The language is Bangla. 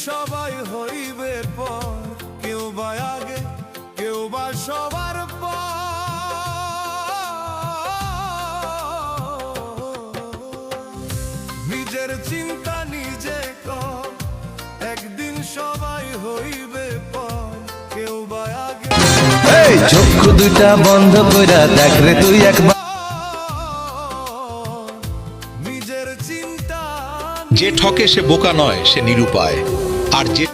সবাই হইবে পর, কেউ বা আগে কেউ বা সবার পর। নিজের চিন্তা নিজে কর, একদিন সবাই হইবে পর, কেউ বা আগে। এই চক্ষু দুইটা বন্ধ কইরা দেখ রে তুই একবার। নিজের চিন্তা যে ঠকে সে বোকা নয়, সে নিরুপায়। আর যে